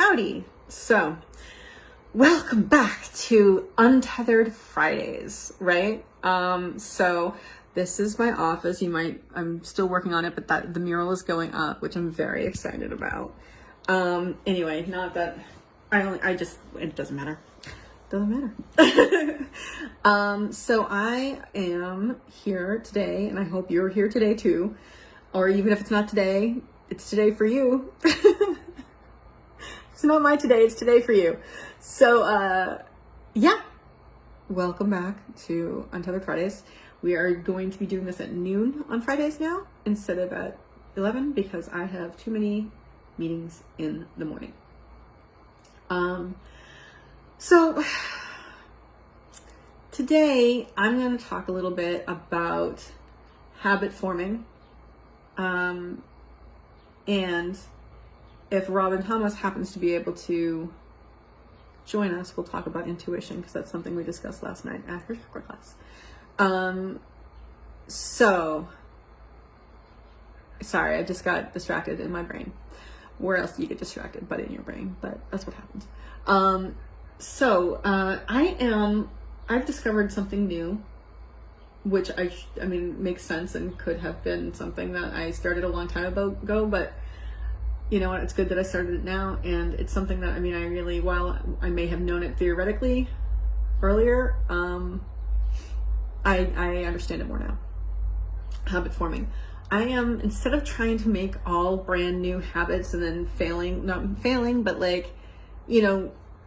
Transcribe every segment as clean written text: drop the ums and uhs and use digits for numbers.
Howdy. So, welcome back to Untethered Fridays, right? So this is my office. I'm still working on it, but the mural is going up, which I'm very excited about. Anyway, not that it doesn't matter. Doesn't matter. So I am here today, and I hope you're here today too. Or even if it's not today, it's today for you. It's not my today, it's today for you. So, yeah. Welcome back to Untethered Fridays. We are going to be doing this at noon on Fridays now, instead of at 11, because I have too many meetings in the morning. So today I'm going to talk a little bit about habit forming. And if Robin Thomas happens to be able to join us, we'll talk about intuition, because that's something we discussed last night after chakra class. So sorry, I just got distracted in my brain. Where else do you get distracted but in your brain? But that's what happens. I've discovered something new, which I mean makes sense and could have been something that I started a long time ago, but you know what, it's good that I started it now, and it's something that, I mean, while I may have known it theoretically earlier, I understand it more now. Habit forming. Instead of trying to make all brand new habits and then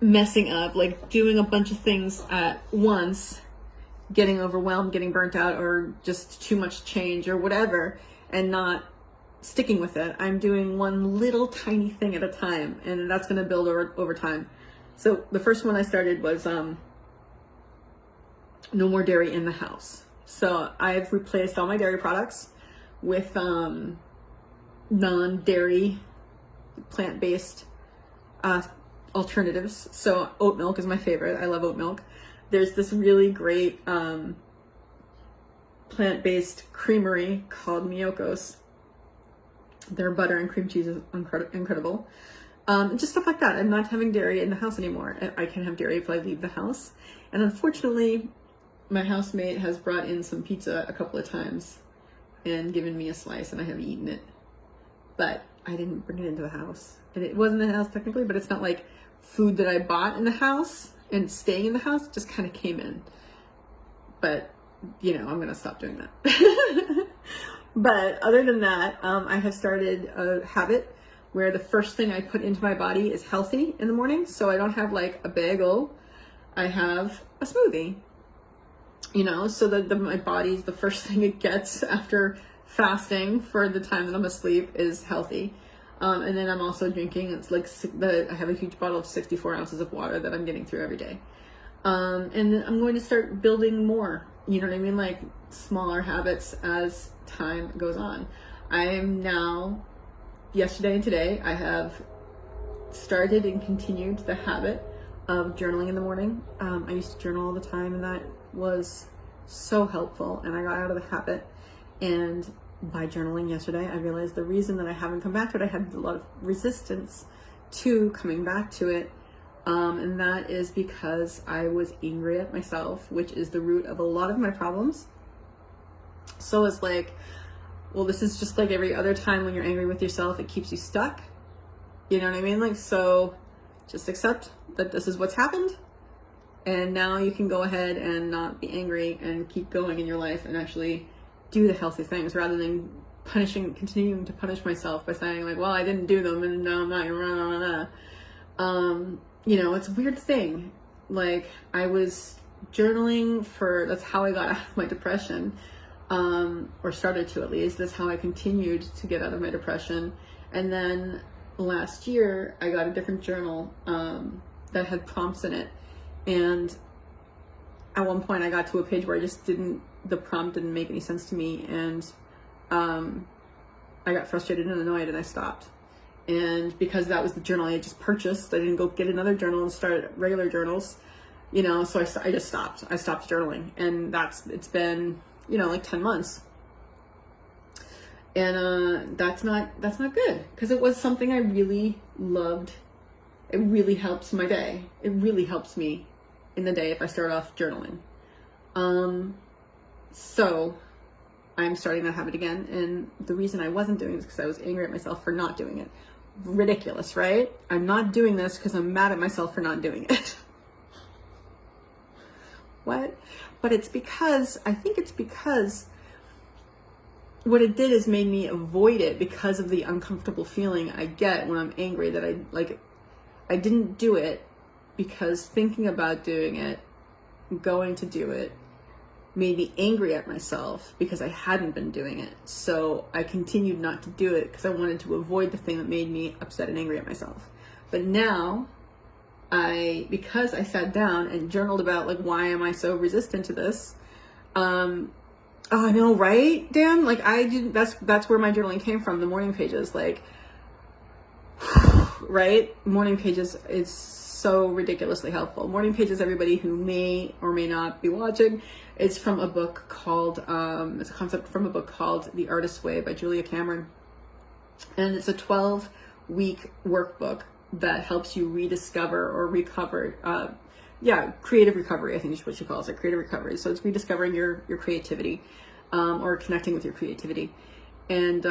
messing up, like doing a bunch of things at once, getting overwhelmed, getting burnt out, or just too much change or whatever, and not sticking with it. I'm doing one little tiny thing at a time, and that's going to build over time. So the first one I started was no more dairy in the house. So I've replaced all my dairy products with non-dairy, plant-based alternatives. So oat milk is my favorite. I love oat milk. There's this really great plant-based creamery called Miyoko's. Their butter and cream cheese is incredible. Just stuff like that. I'm not having dairy in the house anymore. I can have dairy if I leave the house. And unfortunately, my housemate has brought in some pizza a couple of times and given me a slice, and I have eaten it. But I didn't bring it into the house. And it wasn't in the house technically, but it's not like food that I bought in the house and staying in the house. It just kind of came in. But, I'm going to stop doing that. But other than that, I have started a habit where the first thing I put into my body is healthy in the morning. So I don't have like a bagel. I have a smoothie, so that my body's, the first thing it gets after fasting for the time that I'm asleep is healthy. And then I'm also drinking, I have a huge bottle of 64 ounces of water that I'm getting through every day. And then I'm going to start building more, like smaller habits as time goes on. I am now, yesterday and today, I have started and continued the habit of journaling in the morning. I used to journal all the time, and that was so helpful, and I got out of the habit. And by journaling yesterday, I realized the reason that I haven't come back to it, I had a lot of resistance to coming back to it. And that is because I was angry at myself, which is the root of a lot of my problems. So it's like, well, this is just like every other time when you're angry with yourself, it keeps you stuck. You know what I mean? So just accept that this is what's happened. And now you can go ahead and not be angry and keep going in your life and actually do the healthy things, rather than continuing to punish myself by saying like, well, I didn't do them and now I'm not gonna. It's a weird thing. Like, I was journaling that's how I got out of my depression, or started to, at least. That's how I continued to get out of my depression. And then last year I got a different journal that had prompts in it, and at one point I got to a page where the prompt didn't make any sense to me, and I got frustrated and annoyed, and I stopped. And because that was the journal I had just purchased, I didn't go get another journal and start regular journals, so I just stopped. I stopped journaling, and it's been, like 10 months. And that's not good, because it was something I really loved It really helps my day. It really helps me in the day if I start off journaling. So I'm starting that habit again. And the reason I wasn't doing this is because I was angry at myself for not doing it. Ridiculous, right? I'm not doing this because I'm mad at myself for not doing it. What? But I think it's because what it did is made me avoid it because of the uncomfortable feeling I get when I'm angry that I didn't do it because thinking about doing it, going to do it, made me angry at myself because I hadn't been doing it. So I continued not to do it because I wanted to avoid the thing that made me upset and angry at myself. But now, because I sat down and journaled about like, why am I so resistant to this? Oh, I know, right, Dan? Like that's where my journaling came from, the morning pages, like, right? Morning pages is so ridiculously helpful. Morning pages, everybody who may or may not be watching, it's from a book called, it's a concept from a book called The Artist's Way by Julia Cameron. And it's a 12-week workbook that helps you rediscover or recover, creative recovery, I think is what she calls it, creative recovery. So it's rediscovering your creativity, or connecting with your creativity. And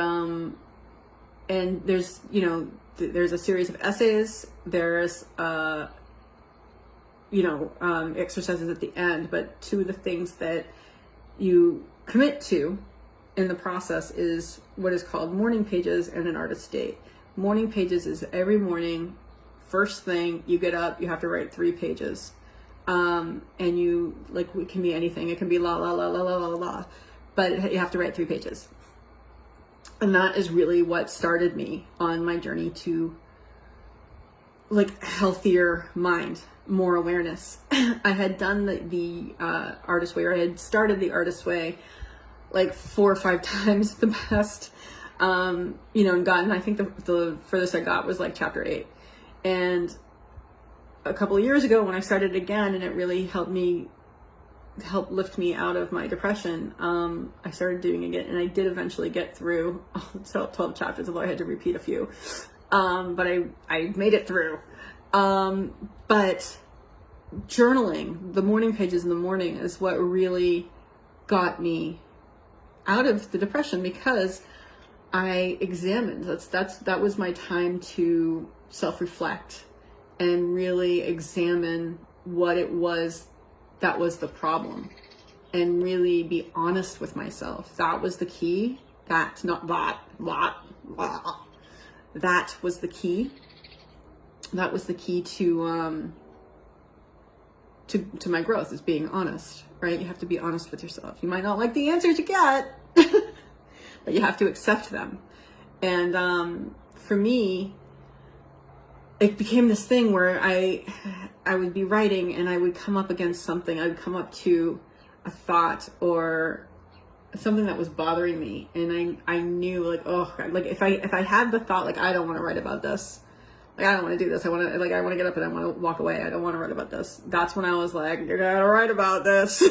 there's, there's a series of essays, there's, exercises at the end, but two of the things that you commit to in the process is what is called morning pages and an artist date. Morning pages is every morning, first thing you get up, you have to write 3 pages. And it can be anything. It can be la, la, la, la, la, la, la, but you have to write 3 pages. And that is really what started me on my journey to healthier mind, more awareness. I had done the Artist Way, or I had started the Artist Way 4 or 5 times the best, and gotten, I think the furthest I got was chapter 8. And a couple of years ago when I started again, and it really helped lift me out of my depression, I started doing it, and I did eventually get through 12 chapters, although I had to repeat a few. But I made it through. But journaling, the morning pages in the morning, is what really got me out of the depression, because I examined. That was my time to self-reflect and really examine what it was that was the problem, and really be honest with myself. That was the key. That was the key. That was the key to my growth, is being honest, right? You have to be honest with yourself. You might not like the answers you get, but you have to accept them. And for me, it became this thing where I would be writing and I would come up against something. I would come up to a thought or something that was bothering me, and I knew if I had the thought I don't want to write about this, I don't want to do this, I want to get up and I want to walk away, I don't want to write about this, that's when I was like, you're gonna write about this.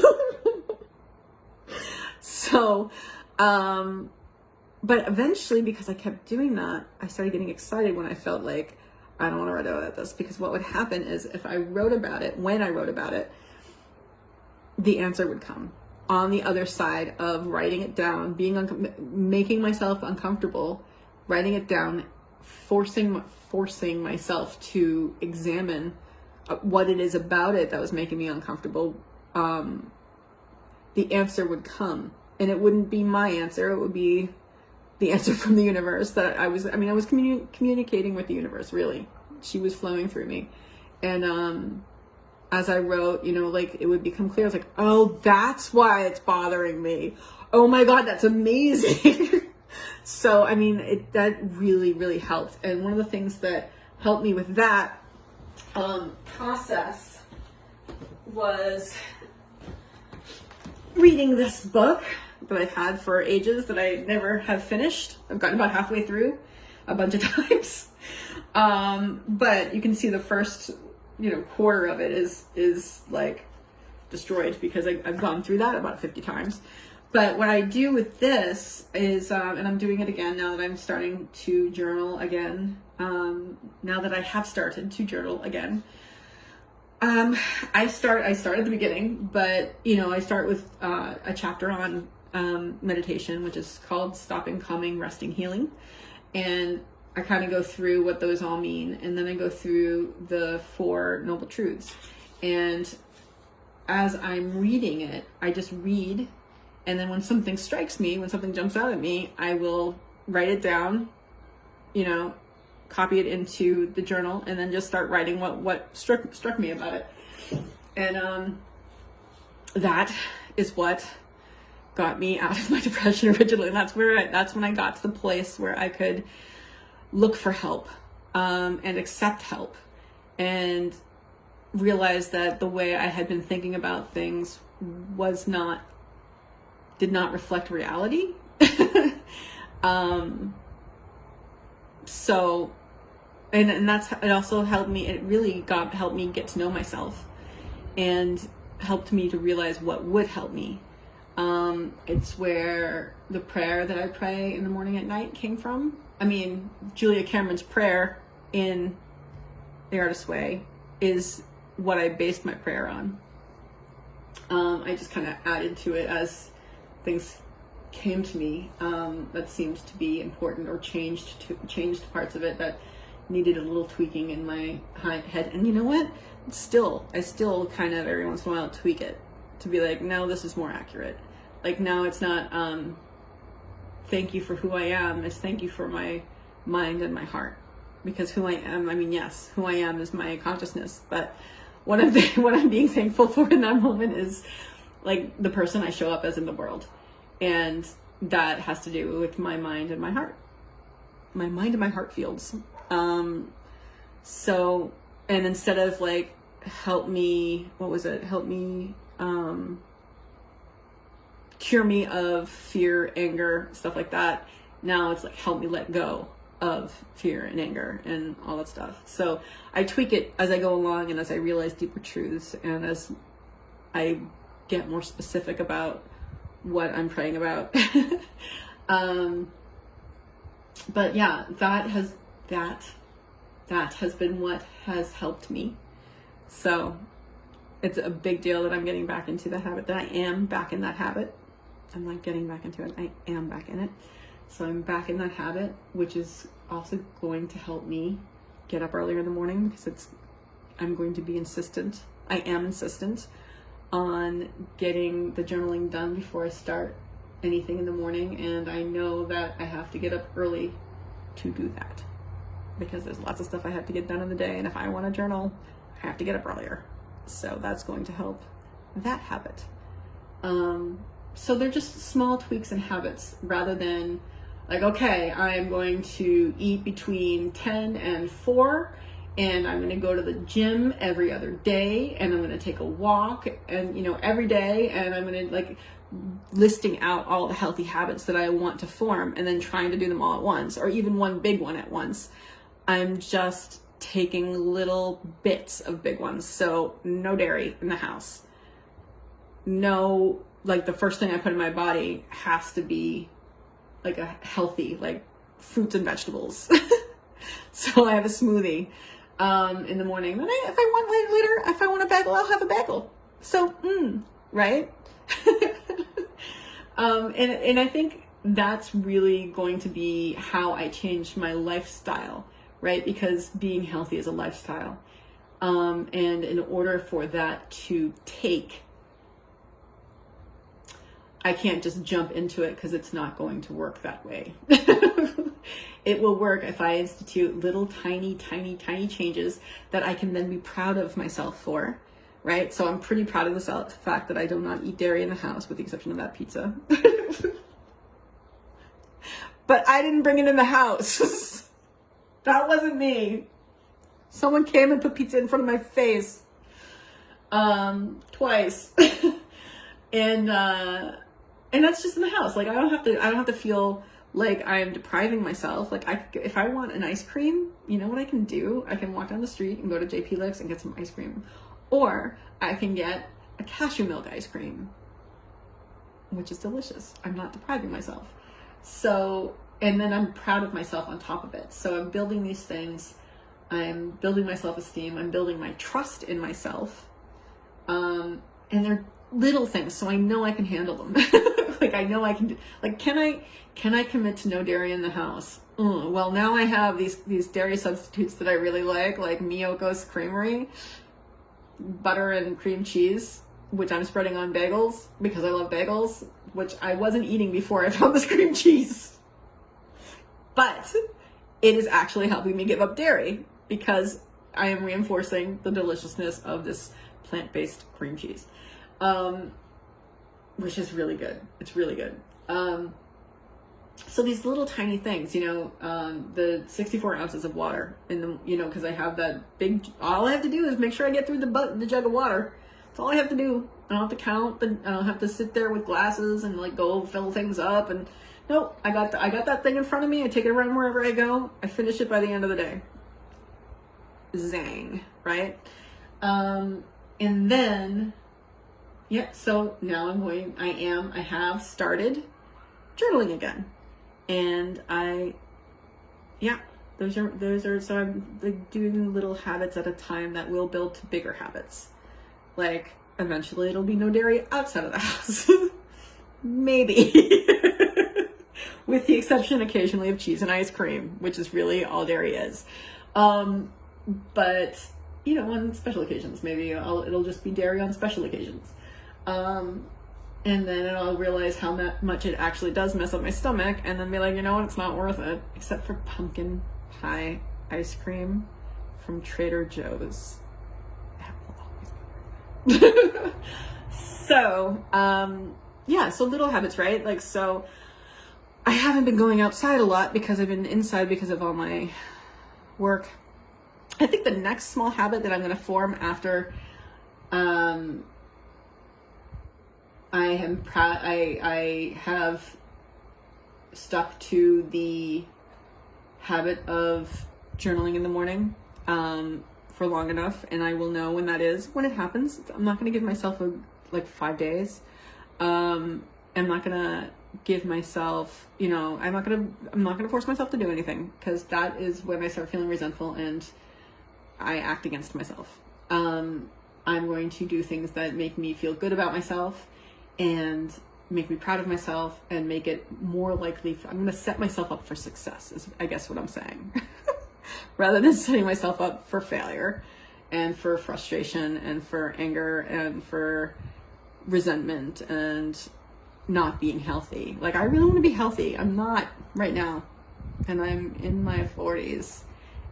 So but eventually, because I kept doing that, I started getting excited when I felt like I don't want to write about this, because what would happen is if I wrote about it, when I wrote about it, the answer would come on the other side of writing it down, making myself uncomfortable, writing it down, forcing myself to examine what it is about it that was making me uncomfortable. The answer would come, and it wouldn't be my answer. It would be the answer from the universe that I was communicating with the universe, really. She was flowing through me. And, as I wrote, it would become clear. I was like, oh, that's why it's bothering me. Oh my God, that's amazing. So, that really, really helped. And one of the things that helped me with that, process was reading this book that I've had for ages that I never have finished. I've gotten about halfway through a bunch of times. But you can see the first, quarter of it is destroyed, because I've gone through that about 50 times. But what I do with this is, and I'm doing it again now that I'm starting to journal again, now that I have started to journal again, I start at the beginning, but, you know, I start with a chapter on meditation, which is called Stopping, Calming, Resting, Healing. And I kind of go through what those all mean. And then I go through the 4 Noble Truths. And as I'm reading it, I just read. And then when something strikes me, when something jumps out at me, I will write it down, you know, copy it into the journal, and then just start writing what struck me about it. And that is what got me out of my depression originally. And that's when I got to the place where I could look for help, and accept help, and realize that the way I had been thinking about things did not reflect reality. So, and it also helped me, helped me get to know myself, and helped me to realize what would help me. It's where the prayer that I pray in the morning at night came from. I mean, Julia Cameron's prayer in The Artist's Way is what I based my prayer on. I just kind of added to it as things came to me that seemed to be important, or changed parts of it that needed a little tweaking in my head. And you know what? I still kind of every once in a while tweak it to be like, no, this is more accurate. Like, now it's not thank you for who I am, it's thank you for my mind and my heart. Because who I am, I mean, yes, who I am is my consciousness, but what I'm being thankful for in that moment is like the person I show up as in the world. And that has to do with my mind and my heart. My mind and my heart fields. So, and instead of like, help me cure me of fear, anger, stuff like that. Now it's like, help me let go of fear and anger and all that stuff. So I tweak it as I go along, and as I realize deeper truths, and as I get more specific about what I'm praying about. But yeah, that has been what has helped me. So it's a big deal that I'm getting back into that habit, that I am back in that habit. I'm not getting back into it, I am back in it. So I'm back in that habit, which is also going to help me get up earlier in the morning, because I'm going to be insistent. I am insistent on getting the journaling done before I start anything in the morning. And I know that I have to get up early to do that, because there's lots of stuff I have to get done in the day. And if I want to journal, I have to get up earlier. So that's going to help that habit. So they're just small tweaks and habits, rather than like, okay, I'm going to eat between 10 and 4, and I'm going to go to the gym every other day, and I'm going to take a walk, and, you know, every day, and I'm going to like listing out all the healthy habits that I want to form, and then trying to do them all at once, or even one big one at once. I'm just taking little bits of big ones. So no dairy in the house. No, like the first thing I put in my body has to be like a healthy, like fruits and vegetables. So I have a smoothie in the morning. Then if I want a bagel, I'll have a bagel. So, right? And I think that's really going to be how I change my lifestyle, right? Because being healthy is a lifestyle. And in order for that to take, I can't just jump into it, because it's not going to work that way. It will work if I institute little tiny changes that I can then be proud of myself for, right? So I'm pretty proud of the fact that I do not eat dairy in the house, with the exception of that pizza. But I didn't bring it in the house. That wasn't me. Someone came and put pizza in front of my face. Twice. And that's just in the house. Like, I don't have to feel like I'm depriving myself. Like, if I want an ice cream, you know what I can do? I can walk down the street and go to JP Licks and get some ice cream. Or I can get a cashew milk ice cream. which is delicious. I'm not depriving myself. So, and then I'm proud of myself on top of it. So I'm building these things. I'm building my self-esteem. I'm building my trust in myself. And they're little things, so I know I can handle them. Like, I know I can do, like, can I commit to no dairy in the house? Well, now I have these dairy substitutes that I really like Miyoko's Creamery, butter and cream cheese, which I'm spreading on bagels because I love bagels, which I wasn't eating before I found this cream cheese. But it is actually helping me give up dairy because I am reinforcing the deliciousness of this plant-based cream cheese, which is really good. It's really good. So these little tiny things, the 64 ounces of water in the, because I have that big, all I have to do is make sure I get through the jug of water. That's all I have to do. I don't have to count, I don't have to sit there with glasses and like go fill things up. And nope, I got that thing in front of me. I take it around wherever I go. I finish it by the end of the day. Zang, right? And then, so now I have started journaling again. And those are, so I'm like doing little habits at a time that will build to bigger habits. Like, eventually it'll be no dairy outside of the house. Maybe. With the exception occasionally of cheese and ice cream, which is really all dairy is. But, on special occasions, maybe it'll just be dairy on special occasions. And then I'll realize how much it actually does mess up my stomach, and then be like, you know what, it's not worth it. Except for pumpkin pie ice cream from Trader Joe's. That will always be worth it. So, so little habits, right? Like, so I haven't been going outside a lot because I've been inside because of all my work. I think the next small habit that I'm going to form after, I have stuck to the habit of journaling in the morning for long enough, and I will know when that is, when it happens. I'm not going to give myself 5 days. I'm not going to give myself, I'm not going to force myself to do anything, because that is when I start feeling resentful and I act against myself. I'm going to do things that make me feel good about myself and make me proud of myself and make it more likely. I'm going to set myself up for success, is I guess what I'm saying. Rather than setting myself up for failure and for frustration and for anger and for resentment and not being healthy. Like, I really want to be healthy. I'm not right now. And I'm in my 40s.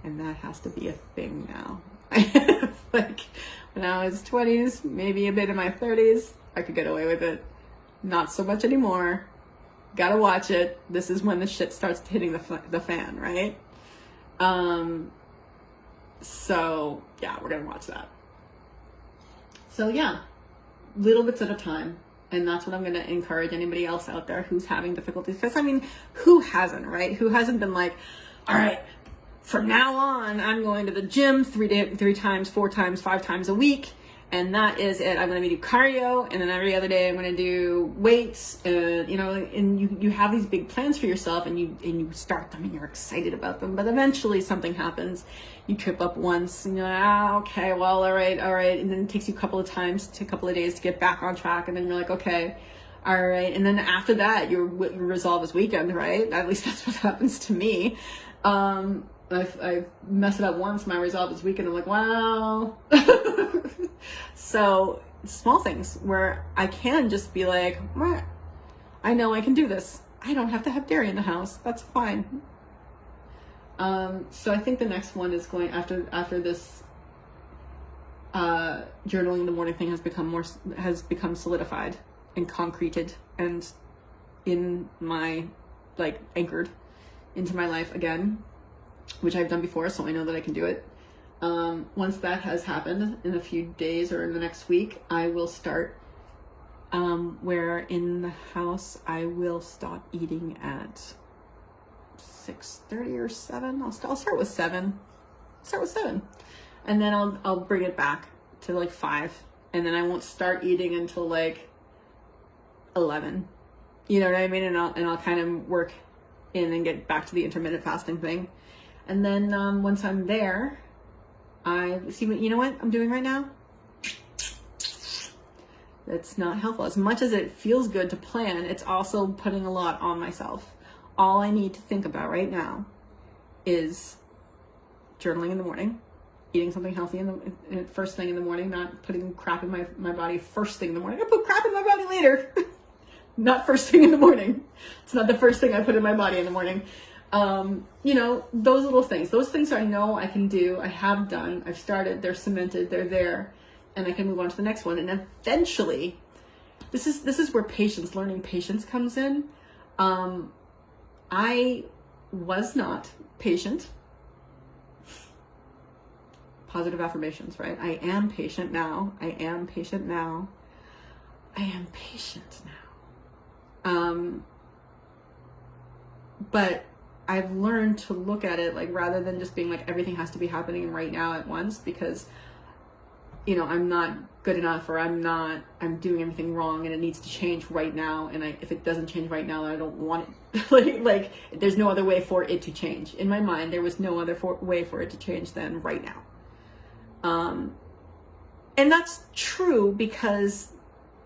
And that has to be a thing now. Like, when I was 20s, maybe a bit in my 30s, I could get away with it. Not so much anymore. Gotta watch it. This is when the shit starts hitting the fan, right? So, yeah, we're gonna watch that. So, yeah, little bits at a time. And that's what I'm going to encourage anybody else out there who's having difficulties. Because, who hasn't, right? Who hasn't been like, all right, from now on, I'm going to the gym 3 times, 4 times, 5 times a week. And that is it. I'm going to do cardio. And then every other day I'm going to do weights. And you have these big plans for yourself, and you start them and you're excited about them. But eventually something happens. You trip up once and you're like, okay, well, all right. And then it takes you a couple of days to get back on track. And then you're like, okay, all right. And then after that, your resolve is weakened, right? At least that's what happens to me. I mess it up once, my resolve is weakened. I'm like, wow. So small things where I can just be like, I know I can do this. I don't have to have dairy in the house. That's fine. So I think the next one is going after this journaling in the morning thing has become solidified and concreted and in my anchored into my life again, which I've done before, so I know that I can do it. Once that has happened in a few days or in the next week, I will start where in the house I will stop eating at 6:30 or 7. I'll start with 7. And then I'll bring it back to 5. And then I won't start eating until 11. You know what I mean? And I'll kind of work in and get back to the intermittent fasting thing. And then once I'm there, I see what, you know what I'm doing right now? It's not helpful. As much as it feels good to plan, it's also putting a lot on myself. All I need to think about right now is journaling in the morning, eating something healthy in the first thing in the morning, not putting crap in my body first thing in the morning. I put crap in my body later, not first thing in the morning. It's not the first thing I put in my body in the morning. You know, those little things, those things I know I can do, I have done, I've started, they're cemented, they're there, and I can move on to the next one. And eventually, this is where learning patience comes in. I was not patient. Positive affirmations, right? I am patient now. I am patient now. I am patient now. But I've learned to look at it like, rather than just being like everything has to be happening right now at once, because, you know, I'm not good enough, or I'm doing everything wrong and it needs to change right now. And if it doesn't change right now, I don't want it. like there's no other way for it to change. In my mind, there was no other way for it to change than right now. And that's true, because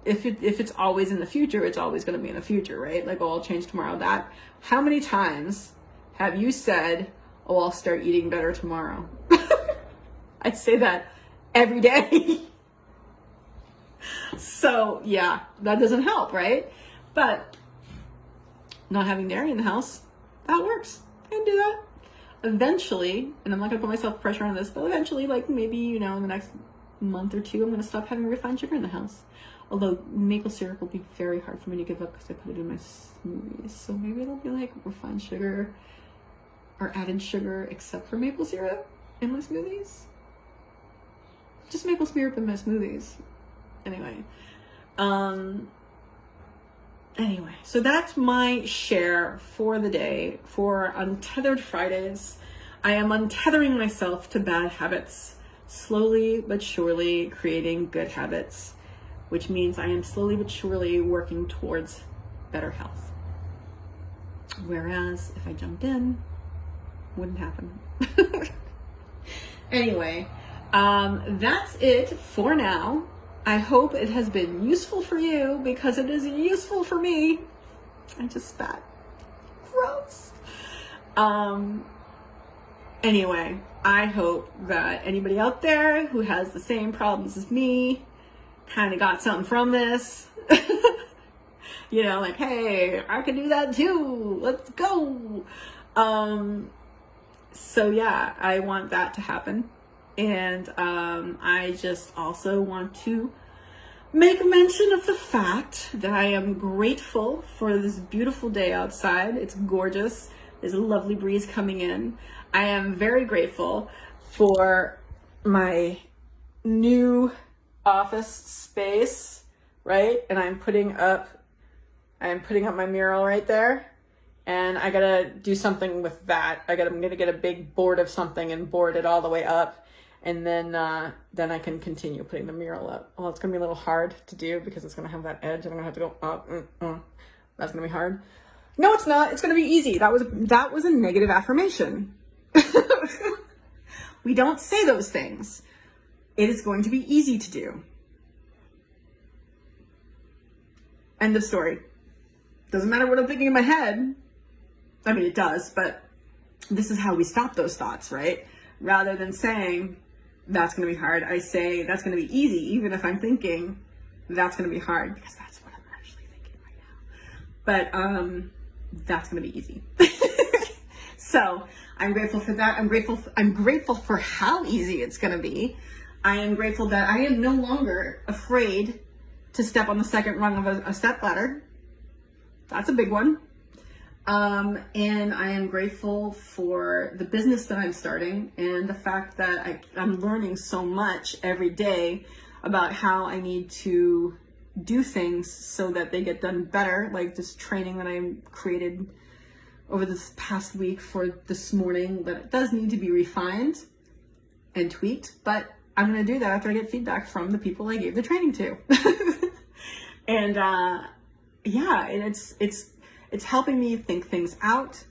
if it's always in the future, it's always going to be in the future, right? Like, oh, I'll change tomorrow. How many times have you said, oh, I'll start eating better tomorrow? I say that every day. So yeah, that doesn't help, right? But not having dairy in the house, that works. I can do that. Eventually, and I'm not gonna put myself pressure on this, but eventually, like maybe, you know, in the next month or two, I'm gonna stop having refined sugar in the house. Although maple syrup will be very hard for me to give up because I put it in my smoothies. So maybe it'll be like refined sugar or added sugar, except for maple syrup in my smoothies. Just maple syrup in my smoothies. Anyway, so that's my share for the day for Untethered Fridays. I am untethering myself to bad habits, slowly but surely creating good habits, which means I am slowly but surely working towards better health. Whereas if I jumped in, wouldn't happen. Anyway, that's it for now. I hope it has been useful for you, because it is useful for me. I just spat. Gross. Anyway, I hope that anybody out there who has the same problems as me kind of got something from this. You know, like, hey, I can do that too. Let's go. So yeah, I want that to happen. And I just also want to make mention of the fact that I am grateful for this beautiful day outside. It's gorgeous. There's a lovely breeze coming in. I am very grateful for my new office space, right? And I'm putting up my mural right there. And I gotta do something with that. I'm gonna get a big board of something and board it all the way up. And then I can continue putting the mural up. Well, it's gonna be a little hard to do because it's gonna have that edge, and I'm gonna have to go up. That's gonna be hard. No, it's not. It's gonna be easy. That was a negative affirmation. We don't say those things. It is going to be easy to do. End of story. Doesn't matter what I'm thinking in my head. I mean, it does, but this is how we stop those thoughts, right? Rather than saying, that's going to be hard, I say, that's going to be easy, even if I'm thinking, that's going to be hard, because that's what I'm actually thinking right now. But that's going to be easy. So I'm grateful for that. I'm grateful for how easy it's going to be. I am grateful that I am no longer afraid to step on the second rung of a step ladder. That's a big one. And I am grateful for the business that I'm starting, and the fact that I'm learning so much every day about how I need to do things so that they get done better. Like this training that I created over this past week for this morning, that it does need to be refined and tweaked, but I'm going to do that after I get feedback from the people I gave the training to. And yeah, and it's helping me think things out.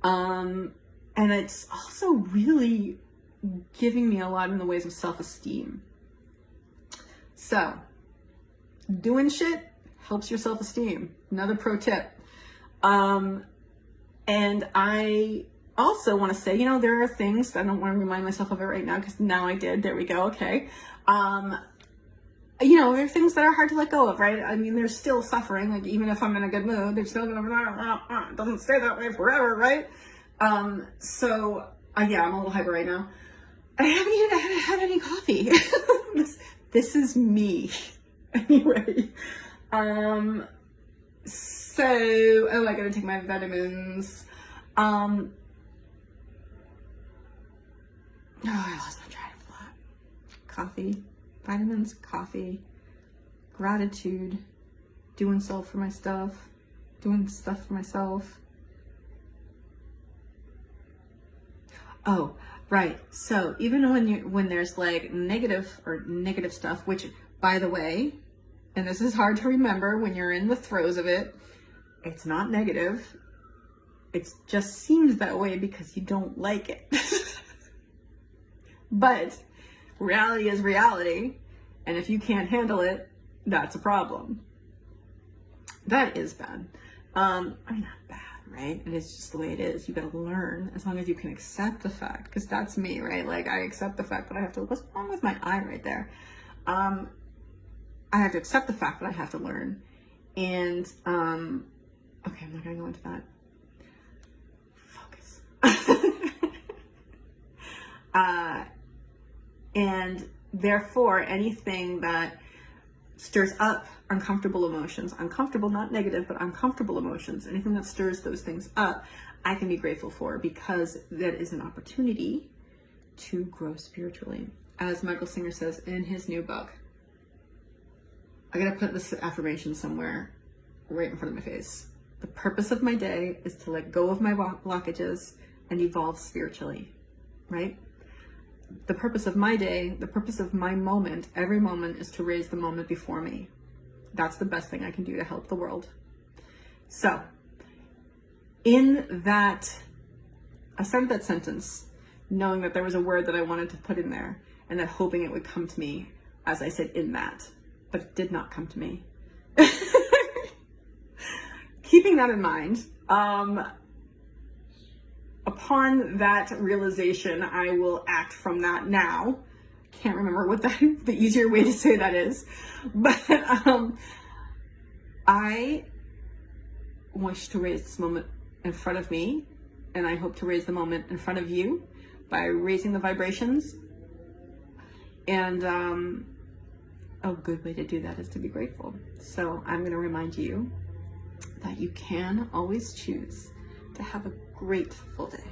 And it's also really giving me a lot in the ways of self-esteem. So, doing shit helps your self-esteem. Another pro tip. And I also want to say, you know, there are things, I don't want to remind myself of it right now because now I did. There we go. Okay. You know, there are things that are hard to let go of, right? I mean, there's still suffering. Like, even if I'm in a good mood, there's still gonna it doesn't stay that way forever, right? So yeah, I'm a little hyper right now. I haven't even had any coffee. This is me. Anyway. So, oh, I gotta take my vitamins. Oh, I lost my train of thought. Coffee, vitamins, coffee, gratitude, doing stuff for myself, doing stuff for myself. Oh, right. So even when there's like negative stuff, which, by the way, and this is hard to remember when you're in the throes of it, it's not negative. It just seems that way because you don't like it. But reality is reality. And if you can't handle it, that's a problem. That is bad. I mean, not bad, right? And it's just the way it is. You gotta learn, as long as you can accept the fact, because that's me, right? Like, I accept the fact that I have to, what's wrong with my eye right there? I have to accept the fact that I have to learn. And, okay, I'm not gonna go into that. Focus. And therefore, anything that stirs up uncomfortable emotions, uncomfortable, not negative, but uncomfortable emotions, anything that stirs those things up, I can be grateful for, because that is an opportunity to grow spiritually. As Michael Singer says in his new book, I gotta put this affirmation somewhere right in front of my face. The purpose of my day is to let go of my blockages and evolve spiritually, right? The purpose of my day, the purpose of my moment, every moment, is to raise the moment before me. That's the best thing I can do to help the world. So, in that, I started that sentence knowing that there was a word that I wanted to put in there, and that hoping it would come to me as I said in that, but it did not come to me. Keeping that in mind, upon that realization, I will act from that now. Can't remember what the easier way to say that is, but I wish to raise this moment in front of me, and I hope to raise the moment in front of you by raising the vibrations. And a good way to do that is to be grateful. So I'm going to remind you that you can always choose to have a grateful day.